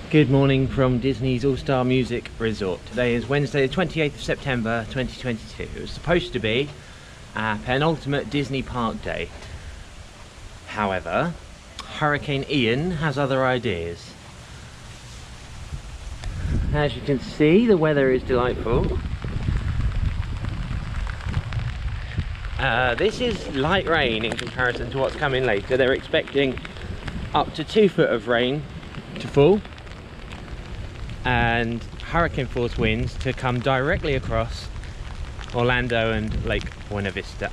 Good morning from Disney's All-Star Music Resort. Today is Wednesday the 28th of September 2022. It was supposed to be our penultimate Disney Park day. However, Hurricane Ian has other ideas. As you can see, the weather is delightful. This is light rain in comparison to what's coming later. They're expecting up to 2 foot of rain to fall and hurricane force winds to come directly across Orlando and Lake Buena Vista.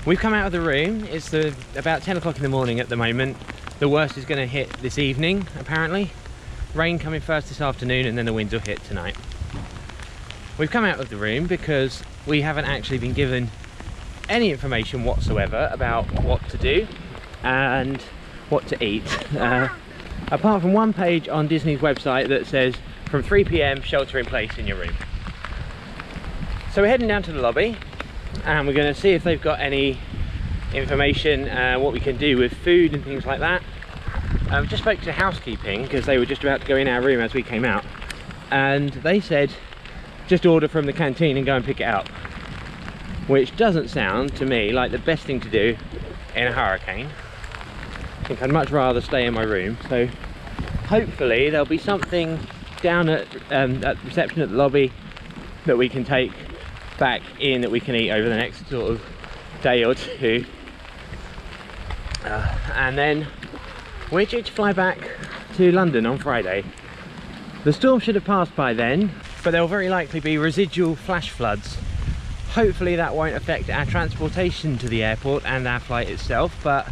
We've come out of the room. It's about 10 o'clock in the morning at the moment. The worst is going to hit this evening, apparently. Rain coming first this afternoon, and then the winds will hit tonight. We've come out of the room because we haven't actually been given any information whatsoever about what to do and what to eat. Apart from one page on Disney's website that says from 3 PM shelter in place in your room. So we're heading down to the lobby and we're going to see if they've got any information what we can do with food and things like that. Just spoke to housekeeping because they were just about to go in our room as we came out, and they said just order from the canteen and go and pick it up, which doesn't sound to me like the best thing to do in a hurricane. I think I'd much rather stay in my room. So hopefully there'll be something down at reception at the lobby that we can take back in that we can eat over the next sort of day or two, and then we're due to fly back to London on Friday. The storm should have passed by then, but there will very likely be residual flash floods. Hopefully that won't affect our transportation to the airport and our flight itself, but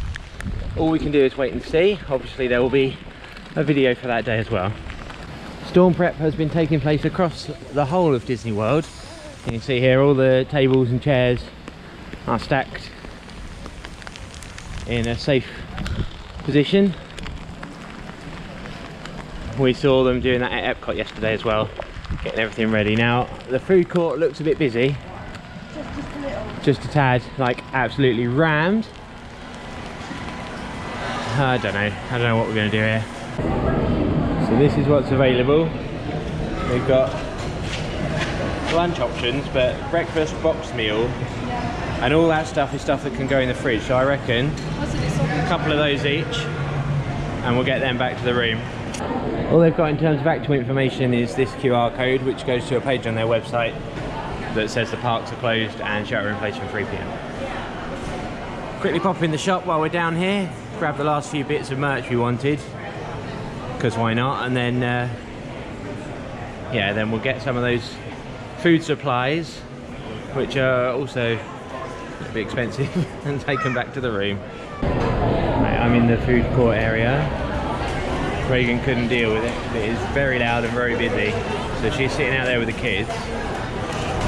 all we can do is wait and see. Obviously there will be a video for that day as well. Storm prep has been taking place across the whole of Disney World. You can see here all the tables and chairs are stacked in a safe position. We saw them doing that at Epcot yesterday as well, getting everything ready. Now the food court looks a bit busy, just a tad, like absolutely rammed. I don't know what we're going to do here. So this is what's available. We've got lunch options, but breakfast box meal and all that stuff is stuff that can go in the fridge. So I reckon a couple of those each and we'll get them back to the room. All they've got in terms of actual information is this QR code, which goes to a page on their website that says the parks are closed and shelter in place from 3 PM. Quickly pop in the shop while we're down here, grab the last few bits of merch we wanted, because why not, and then yeah, then we'll get some of those food supplies, which are also a bit expensive, and take them back to the room. Right, I'm in the food court area. Reagan couldn't deal with it. It is very loud and very busy, so she's sitting out there with the kids.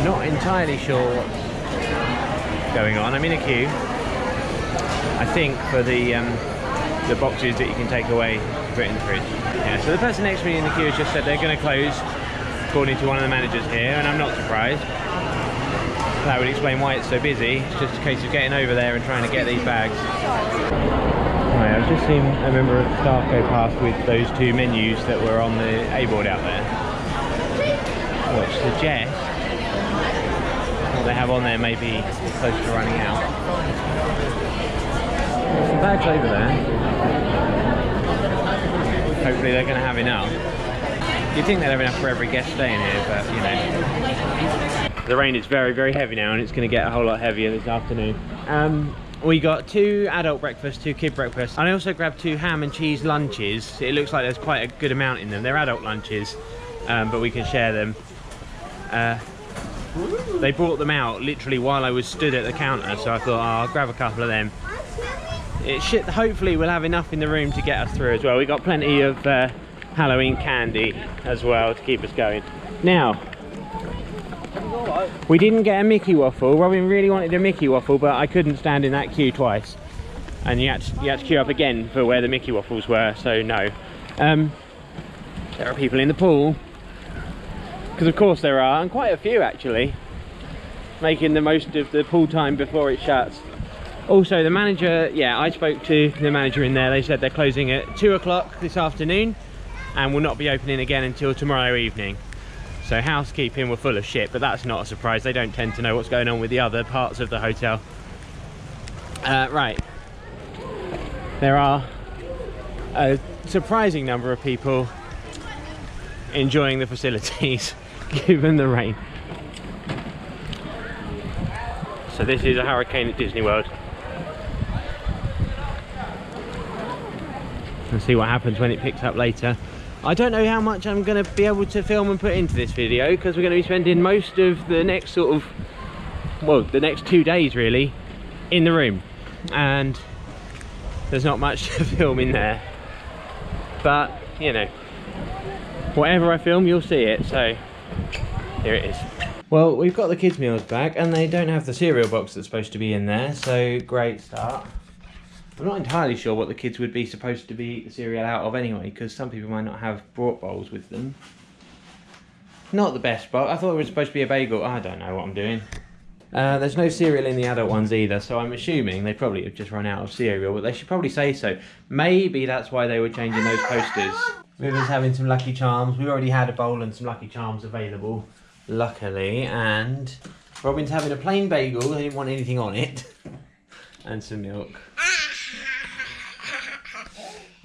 Not entirely sure what's going on. I'm in a queue, I think, for the boxes that you can take away and put in the fridge. Yeah, so the person next to me in the queue has just said they're going to close, according to one of the managers here, and I'm not surprised. That would explain why it's so busy. It's just a case of getting over there and trying to get these bags. Right, I've just seen a member of staff go past with those 2 menus that were on the A-board out there, which suggests what they have on there may be close to running out. There's some bags over there. Hopefully they're going to have enough. You'd think they'd have enough for every guest staying here, but you know. The rain is very, very heavy now, and it's going to get a whole lot heavier this afternoon. We got 2 adult breakfasts, 2 kid breakfasts, and I also grabbed 2 ham and cheese lunches. It looks like there's quite a good amount in them. They're adult lunches, but we can share them. They brought them out literally while I was stood at the counter, so I thought, oh, I'll grab a couple of them. It should, hopefully we'll have enough in the room to get us through as well. We got plenty of Halloween candy as well to keep us going. Now, we didn't get a Mickey waffle. Robin really wanted a Mickey waffle, but I couldn't stand in that queue twice, and you had to queue up again for where the Mickey waffles were, so no. There are people in the pool, because of course there are, and quite a few actually, making the most of the pool time before it shuts. Also, the manager, yeah, I spoke to the manager in there. They said they're closing at 2 o'clock this afternoon and will not be opening again until tomorrow evening. So housekeeping were full of shit, but that's not a surprise. They don't tend to know what's going on with the other parts of the hotel. Right. There are a surprising number of people enjoying the facilities, given the rain. So this is a hurricane at Disney World. Let's see what happens when it picks up later. I don't know how much I'm going to be able to film and put into this video, because we're going to be spending most of the next sort of, well, the next 2 days really, in the room. And there's not much to film in there. But, you know, whatever I film, you'll see it. So, here it is. Well, we've got the kids' meals back, and they don't have the cereal box that's supposed to be in there, so great start. I'm not entirely sure what the kids would be supposed to be eating the cereal out of anyway, because some people might not have brought bowls with them. Not the best bowl. I thought it was supposed to be a bagel. I don't know what I'm doing. There's no cereal in the adult ones either, so I'm assuming they probably have just run out of cereal, but they should probably say so. Maybe that's why they were changing those posters. River's having some Lucky Charms. We already had a bowl and some Lucky Charms available, luckily, and Robin's having a plain bagel. He didn't want anything on it. And some milk.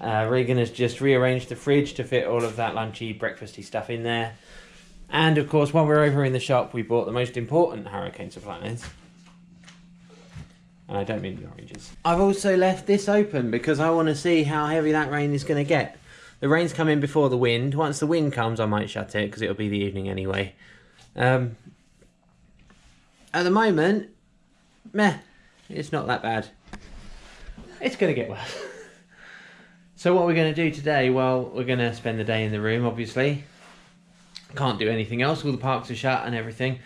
Regan has just rearranged the fridge to fit all of that lunchy, breakfasty stuff in there. And of course, while we're over in the shop, we bought the most important hurricane supplies. And I don't mean the oranges. I've also left this open because I want to see how heavy that rain is going to get. The rain's come in before the wind. Once the wind comes, I might shut it because it'll be the evening anyway. At the moment, meh, it's not that bad. It's going to get worse. So what we're going to do today, well, we're going to spend the day in the room, obviously. Can't do anything else, all the parks are shut and everything.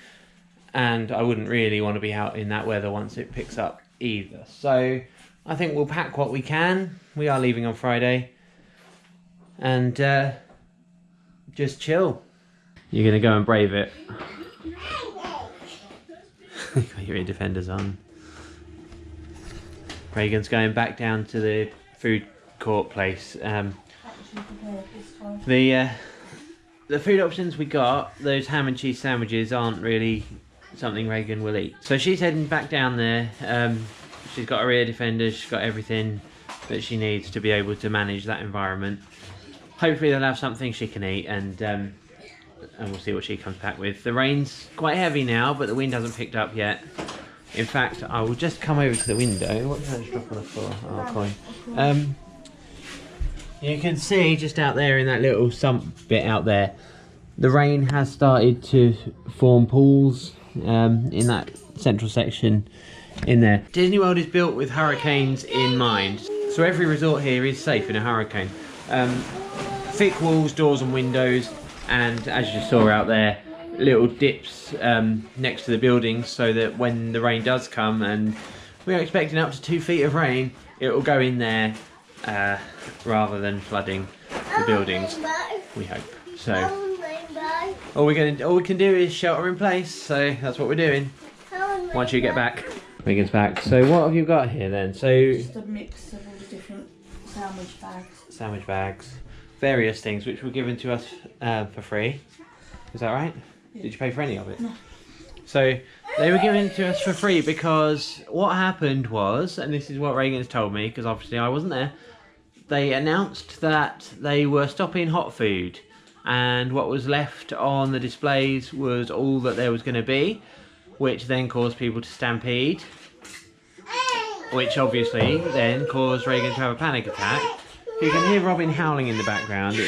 And I wouldn't really want to be out in that weather once it picks up either. So I think we'll pack what we can. We are leaving on Friday. And just chill. You're going to go and brave it. Got your ear defenders on. Reagan's going back down to the food court place. The food options we got, those ham and cheese sandwiches, aren't really something Reagan will eat. So she's heading back down there. She's got her ear defenders, she's got everything that she needs to be able to manage that environment. Hopefully they'll have something she can eat, and we'll see what she comes back with. The rain's quite heavy now, but the wind hasn't picked up yet. In fact, I will just come over to the window. What did I just drop on the floor? Oh, coin. You can see just out there in that little sump bit out there, the rain has started to form pools in that central section in there. Disney World is built with hurricanes in mind, so every resort here is safe in a hurricane. Thick walls, doors and windows, and as you saw out there, little dips next to the buildings, so that when the rain does come, and we're expecting up to 2 feet of rain, it will go in there rather than flooding the buildings, we hope. So all we can do is shelter in place, so that's what we're doing once you get back. Megan's back. So what have you got here then? So just a mix of all the different sandwich bags, various things which were given to us for free. Is that right? Yeah. Did you pay for any of it? No. So they were given to us for free because what happened was, and this is what Reagan's told me because obviously I wasn't there, they announced that they were stopping hot food, and what was left on the displays was all that there was going to be, which then caused people to stampede, which obviously then caused Reagan to have a panic attack. You can hear Robin howling in the background,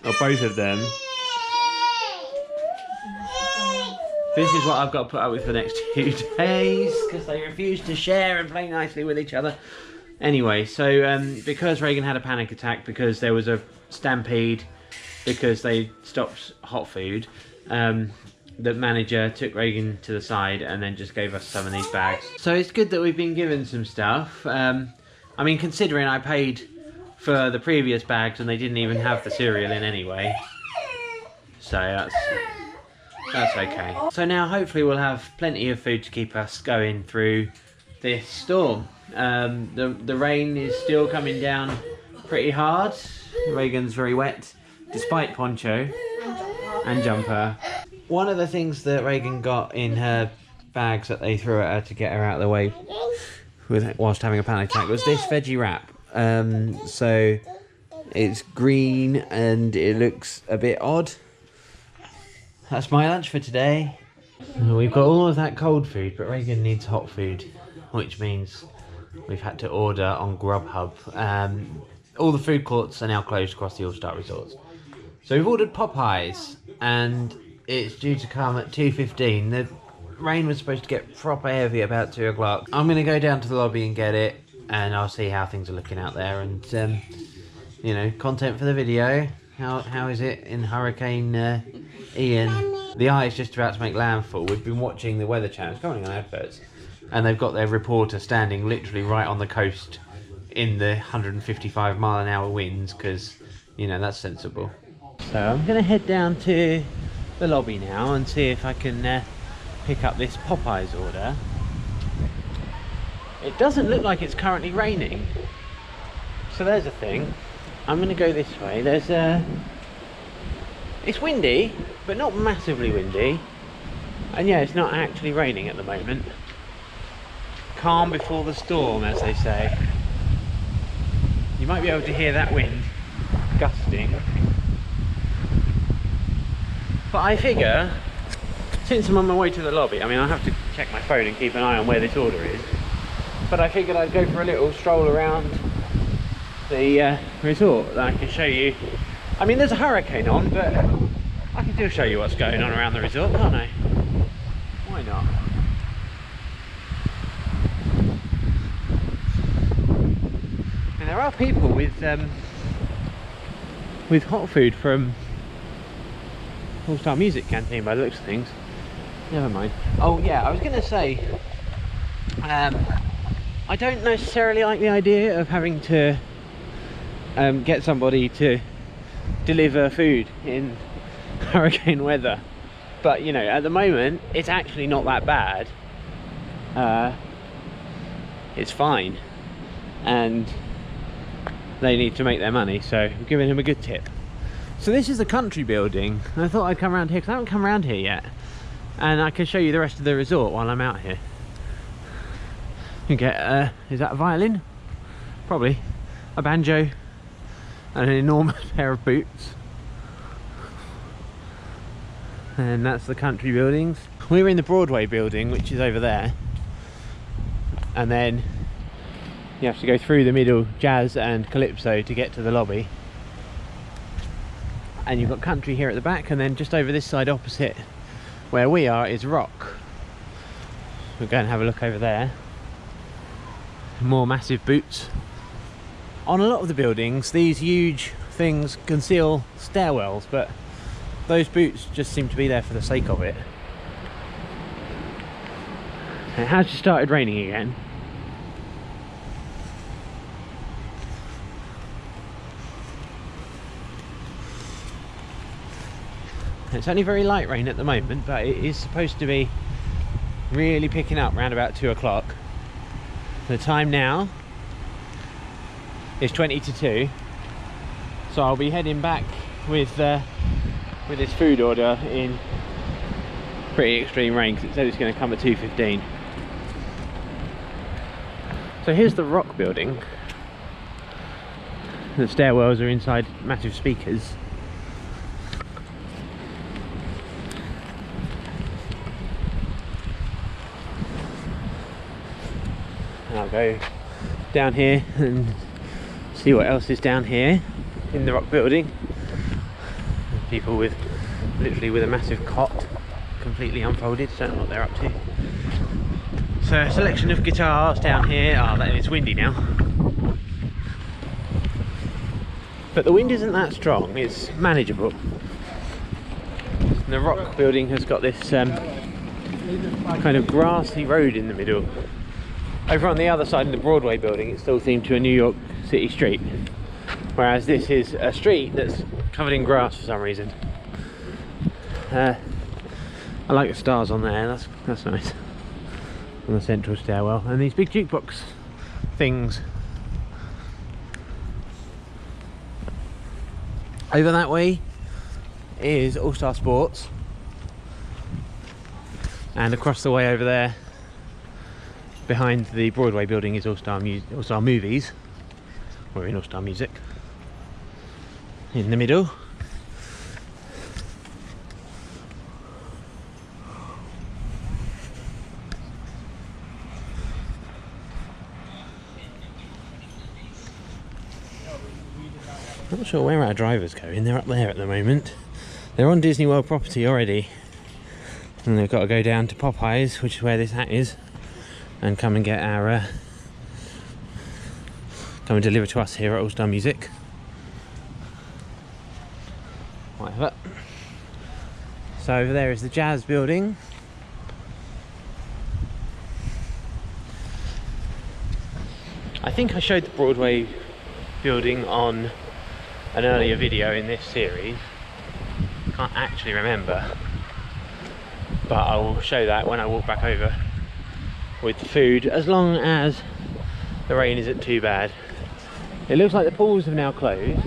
or both of them. This is what I've got to put up with for the next 2 days, because they refuse to share and play nicely with each other. Anyway, so because Reagan had a panic attack, because there was a stampede, because they stopped hot food, the manager took Reagan to the side and then just gave us some of these bags. So it's good that we've been given some stuff. I mean, considering I paid for the previous bags and they didn't even have the cereal in anyway. So that's okay. So now hopefully we'll have plenty of food to keep us going through this storm. The rain is still coming down pretty hard. Reagan's very wet, despite poncho and jumper. One of the things that Reagan got in her bags that they threw at her to get her out of the way whilst having a panic attack was this veggie wrap. So it's green and it looks a bit odd. That's my lunch for today. We've got all of that cold food, but Reagan needs hot food, which means we've had to order on Grubhub. All the food courts are now closed across the All-Star Resorts. So we've ordered Popeyes, and it's due to come at 2:15. The rain was supposed to get proper heavy about 2 o'clock. I'm going to go down to the lobby and get it, and I'll see how things are looking out there. And, you know, content for the video. How is it in Hurricane Ian? The eye is just about to make landfall. We've been watching the Weather Channel, it's coming on adverts, and they've got their reporter standing literally right on the coast in the 155-mile-an-hour winds, because, you know, that's sensible. So I'm going to head down to the lobby now and see if I can pick up this Popeyes order. It doesn't look like it's currently raining, so there's a thing. I'm going to go this way. There's it's windy, but not massively windy. And yeah, it's not actually raining at the moment. Calm before the storm, as they say. You might be able to hear that wind gusting. But I figure, since I'm on my way to the lobby, I mean, I have to check my phone and keep an eye on where this order is. But I figured I'd go for a little stroll around the resort that I can show you. I mean, there's a hurricane on, but I can still show you what's going on around the resort, can't I? Why not? And there are people with hot food from All-Star Music Canteen by the looks of things. Never mind. Oh yeah, I was going to say, I don't necessarily like the idea of having to get somebody to deliver food in hurricane weather, but you know, at the moment it's actually not that bad. It's fine, and they need to make their money, so we're giving him a good tip. So this is the country building. I thought I'd come around here because I haven't come around here yet, and I can show you the rest of the resort while I'm out here. You get is that a violin? Probably. A banjo and an enormous pair of boots. And that's the country buildings. We're in the Broadway building, which is over there, and then you have to go through the middle, jazz and calypso, to get to the lobby. And you've got country here at the back, and then just over this side opposite where we are is rock. We'll go and have a look over there. More massive boots. On a lot of the buildings, these huge things conceal stairwells, but those boots just seem to be there for the sake of it. It has just started raining again. It's only very light rain at the moment, but it is supposed to be really picking up around about 2 o'clock. The time now is 20 to 2, so I'll be heading back with this food order in pretty extreme rain, because it said it's going to come at 2:15. So here's the rock building. The stairwells are inside massive speakers. And I'll go down here and see what else is down here in the rock building. People with literally with a massive cot completely unfolded, don't know what they're up to. So a selection of guitars down here. Oh, it's windy now, but the wind isn't that strong, it's manageable. And the rock building has got this kind of grassy road in the middle. Over on the other side of the Broadway building, it's still themed to a New York City street, whereas this is a street that's covered in grass for some reason. I like the stars on there, that's nice. on the central stairwell, and these big jukebox things. Over that way is All Star Sports, and across the way over there behind the Broadway building is All Star Movies, or in All Star Music. In the middle I'm not sure where our driver's going. They're up there at the moment. They're on Disney World property already, and they've got to go down to Popeyes, which is where this hat is, and come and get our come and deliver to us here at All Star Music. Whatever. So over there is the Jazz building. I think I showed the Broadway building on an earlier video in this series. Can't actually remember, but I will show that when I walk back over with the food, as long as the rain isn't too bad. It looks like the pools have now closed.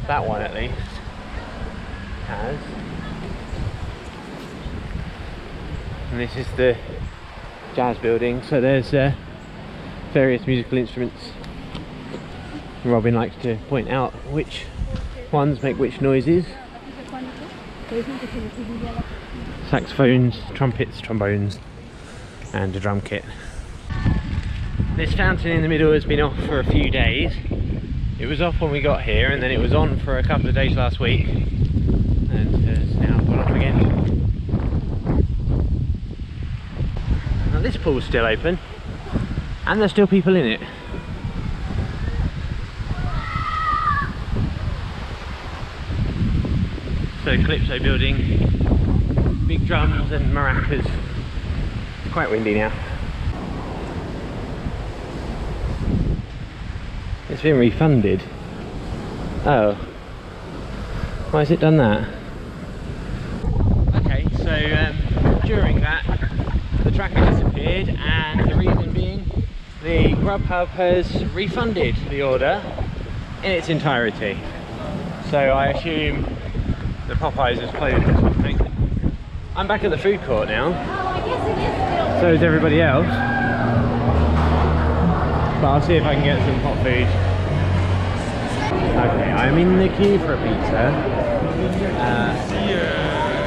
That one at least has. And this is the Jazz building, so there's various musical instruments. Robin likes to point out which ones make which noises. Saxophones, trumpets, trombones, and a drum kit. This fountain in the middle has been off for a few days. It was off when we got here, and then it was on for a couple of days last week, and has now gone off again. Now this pool's still open, and there's still people in it. So Calypso building, big drums and maracas. It's quite windy now. It's been refunded. Oh, why has it done that? Okay, so during that the tracker disappeared, and the reason being the Grubhub has refunded the order in its entirety. So I assume the Popeyes is closed or something. I'm back at the food court now. So is everybody else. But I'll see if I can get some hot food. Okay, I'm in the queue for a pizza.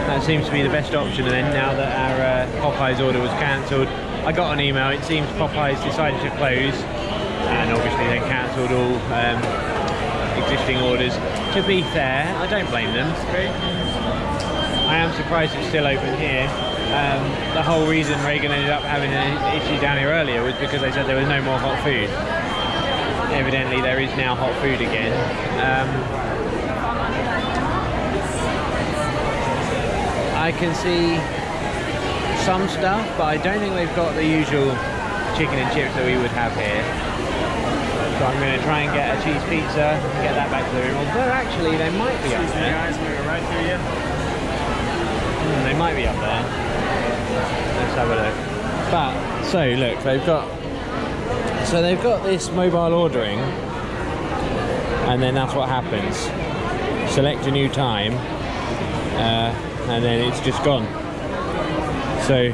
That seems to be the best option, and then now that our Popeyes order was cancelled, I got an email. It seems Popeyes decided to close, and obviously they cancelled all existing orders. To be fair, I don't blame them. I am surprised it's still open here. The whole reason Reagan ended up having an issue down here earlier was because they said there was no more hot food. Evidently there is now hot food again. I can see some stuff, but I don't think they've got the usual chicken and chips that we would have here. So I'm going to try and get a cheese pizza and get that back to the room. Although actually they might be up there. They might be up there. Let's have a look. But so look, they've got this mobile ordering, and then that's what happens. Select a new time, and then it's just gone. So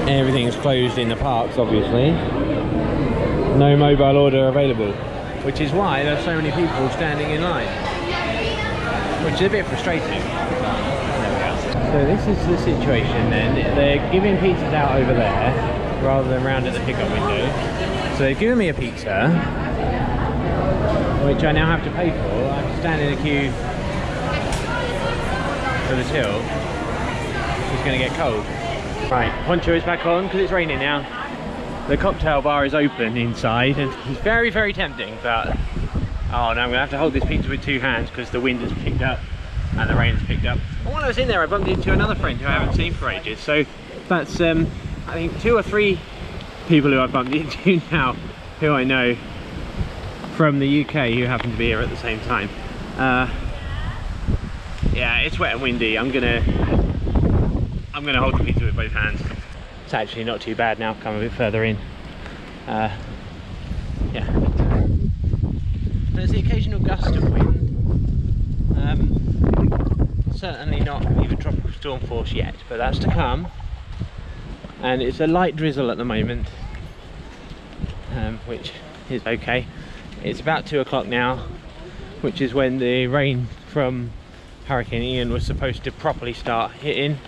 everything's closed in the parks, obviously. No mobile order available, which is why there's so many people standing in line, which is a bit frustrating. So this is the situation then. They're giving pizzas out over there rather than round at the pickup window. So they've given me a pizza, which I now have to pay for. I have to stand in a queue for the till. It's going to get cold. Right, poncho is back on because it's raining now. The cocktail bar is open inside, and it's very, very tempting, but oh no, I'm going to have to hold this pizza with two hands because the wind has picked up and the rain has picked up. And while I was in there, I bumped into another friend who I haven't seen for ages. So that's, I think 2 or 3 people who I've bumped into now who I know from the UK who happen to be here at the same time. Yeah, it's wet and windy. I'm gonna hold the pizza with both hands. It's actually not too bad now. Come a bit further in. Yeah. There's the occasional gust of wind. Certainly not even tropical storm force yet, but that's to come. And it's a light drizzle at the moment, which is okay. It's about 2 o'clock now, which is when the rain from Hurricane Ian was supposed to properly start hitting.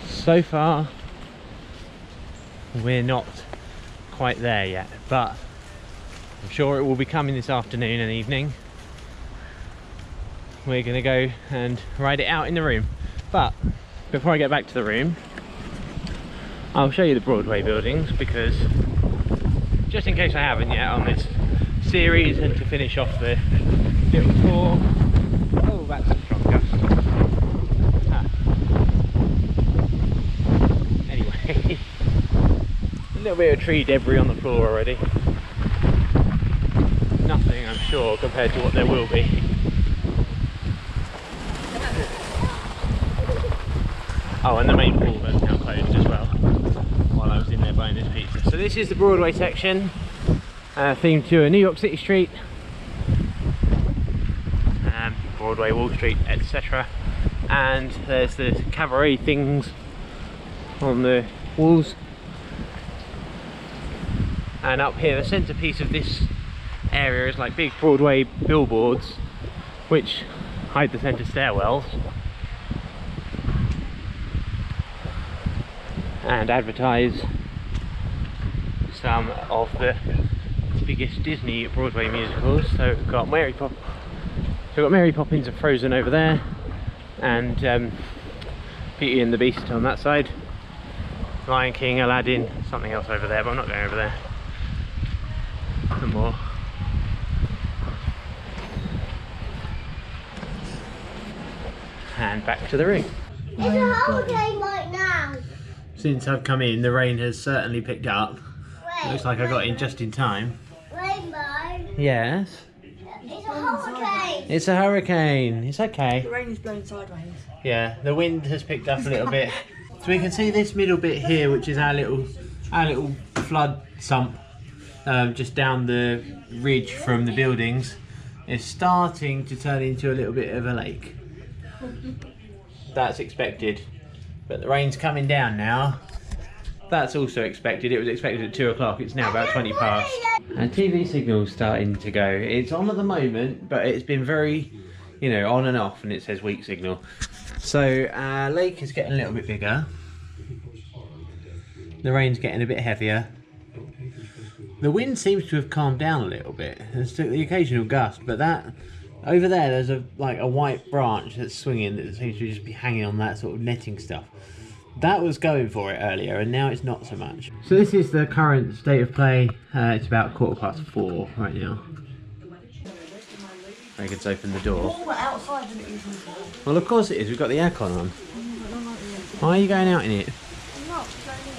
So far, we're not quite there yet, but I'm sure it will be coming this afternoon and evening. We're gonna go and ride it out in the room. But before I get back to the room, I'll show you the Broadway buildings, because just in case I haven't yet on this series, and to finish off the little tour. Oh, that's a strong gust. Anyway, a little bit of tree debris on the floor already. Nothing, I'm sure, compared to what there will be. Oh, and the main pool has now closed as well, while I was in there buying this pizza. So this is the Broadway section, themed to a New York City street, Broadway, Wall Street, etc. And there's the cabaret things on the walls. And up here, the centerpiece of this area is like big Broadway billboards, which hide the center stairwells and advertise some of the biggest Disney Broadway musicals. So we've got Mary Poppins and Frozen over there, and Beauty and the Beast on that side, Lion King, Aladdin, something else over there, but I'm not going over there. And more. And back to the room. It's a hurricane right now. Since I've come in, the rain has certainly picked up. Wait, Looks like I got in just in time. Rainbow. Yes. It's a hurricane. It's a hurricane. It's okay. The rain is blowing sideways. Yeah, the wind has picked up a little bit. So we can see this middle bit here, which is our little flood sump, just down the ridge from the buildings, is starting to turn into a little bit of a lake. That's expected, but the rain's coming down now. That's also expected. It was expected at 2 o'clock. It's now about 20 past. And TV signal's starting to go. It's on at the moment, but it's been very, on and off, and it says weak signal. So our lake is getting a little bit bigger. The rain's getting a bit heavier. The wind seems to have calmed down a little bit. There's the occasional gust, but that over there, there's a white branch that's swinging that seems to just be hanging on that sort of netting stuff. That was going for it earlier, and now it's not so much. So this is the current state of play. It's about 4:15 right now. Reagan's opened the door. More outside than it is inside. Well, of course it is. We've got the aircon on. Why are you going out in it? I'm not, it's only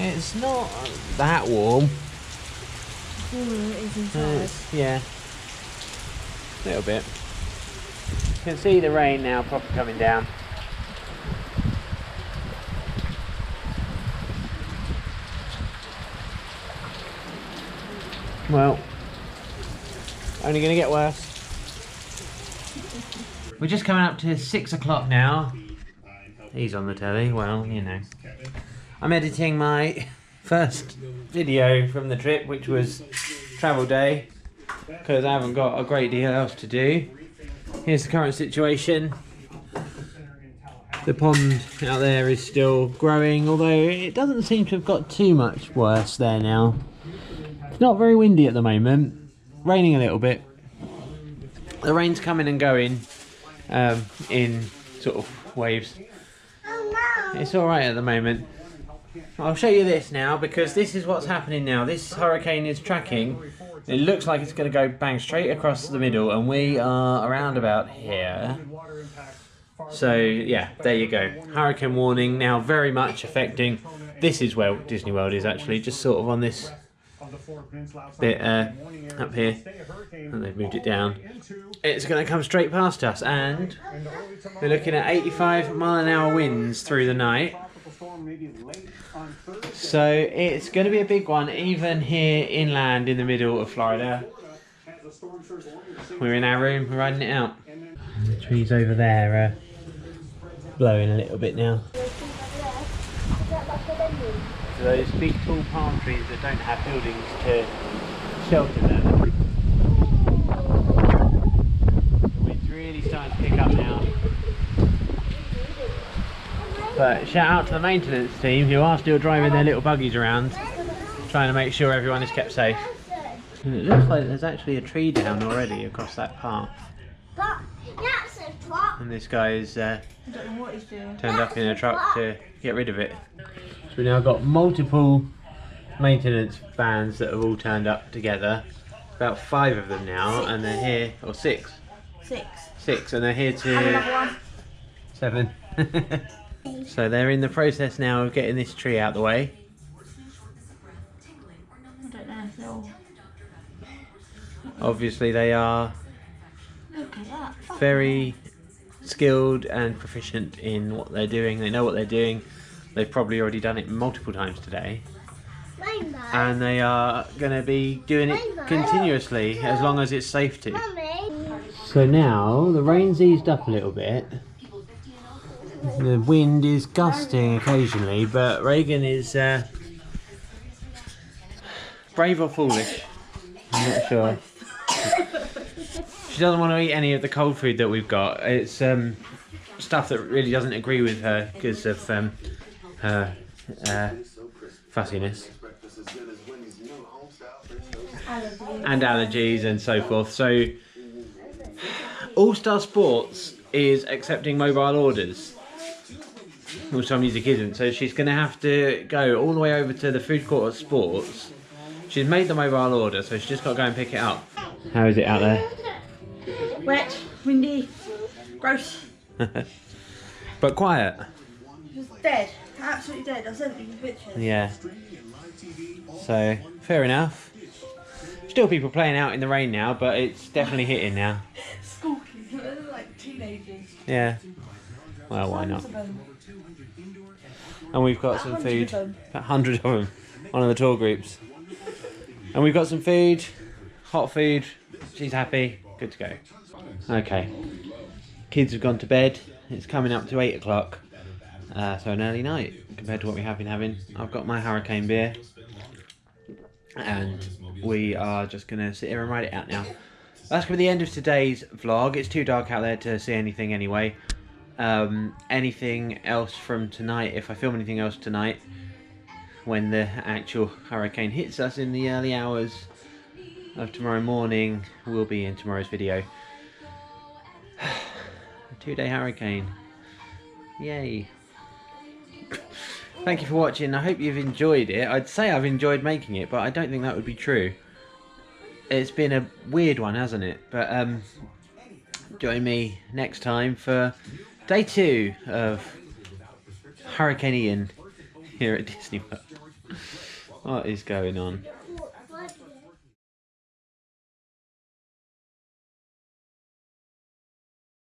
here. It's not that warm. It's warmer than it is inside. Yeah. A little bit. You can see the rain now proper coming down. Well, only going to get worse. We're just coming up to 6 o'clock now. He's on the telly, well, I'm editing my first video from the trip, which was travel day, because I haven't got a great deal else to do. Here's the current situation. The pond out there is still growing, although it doesn't seem to have got too much worse there now. It's not very windy at the moment, raining a little bit. The rain's coming and going in sort of waves. It's alright at the moment. I'll show you this now, because this is what's happening now. This hurricane is tracking. It looks like it's going to go bang straight across the middle, and we are around about here. So yeah, there you go. Hurricane warning now very much affecting. This is where Disney World is actually, just sort of on this bit up here, and they've moved it down. It's going to come straight past us, and we're looking at 85-mile-an-hour winds through the night. So it's going to be a big one, even here inland in the middle of Florida. We're in our room, we're riding it out. The trees over there are blowing a little bit now. So those big tall palm trees that don't have buildings to shelter them. The wind's really starting to pick up now. But shout out to the maintenance team who are still driving their little buggies around, trying to make sure everyone is kept safe. And it looks like there's actually a tree down already across that path. But that's a truck. And this guy is I don't know what he's doing. turned up in a truck to get rid of it. So we've now got multiple maintenance vans that have all turned up together. About 5 of them now, and they're here, or 6. 6. 6, and they're here And another to one. 7. So they're in the process now of getting this tree out the way. I don't know if they'll... Obviously they are Look at that. very skilled and proficient in what they're doing. They know what they're doing. They've probably already done it multiple times today. Rainbow. And they are going to be doing it continuously as long as it's safe to. Mummy. So now the rain's eased up a little bit. The wind is gusting occasionally, but Reagan is brave or foolish. I'm not sure. She doesn't want to eat any of the cold food that we've got. It's stuff that really doesn't agree with her because of her fussiness. And allergies and so forth. So All Star Sports is accepting mobile orders. Well, some music isn't, so she's going to have to go all the way over to the food court at Sports. She's made the mobile order, so she's just got to go and pick it up. How is it out there? Wet, windy, gross. But quiet. It's dead. Absolutely dead. I sent you the pictures. Yeah. So, fair enough. Still people playing out in the rain now, but it's definitely hitting now. School kids, they're like teenagers. Yeah. Well, why not? And we've got some food. About 100 of them. One of the tour groups. And we've got some food. Hot food. She's happy. Good to go. Okay. Kids have gone to bed. It's coming up to 8 o'clock. So an early night compared to what we have been having. I've got my hurricane beer. And we are just going to sit here and ride it out now. That's going to be the end of today's vlog. It's too dark out there to see anything anyway. Anything else from tonight, if I film anything else tonight, when the actual hurricane hits us in the early hours of tomorrow morning, will be in tomorrow's video. A 2-day hurricane. Yay. Thank you for watching. I hope you've enjoyed it. I'd say I've enjoyed making it, but I don't think that would be true. It's been a weird one, hasn't it? But join me next time for day 2 of Hurricane Ian here at Disney World. What is going on?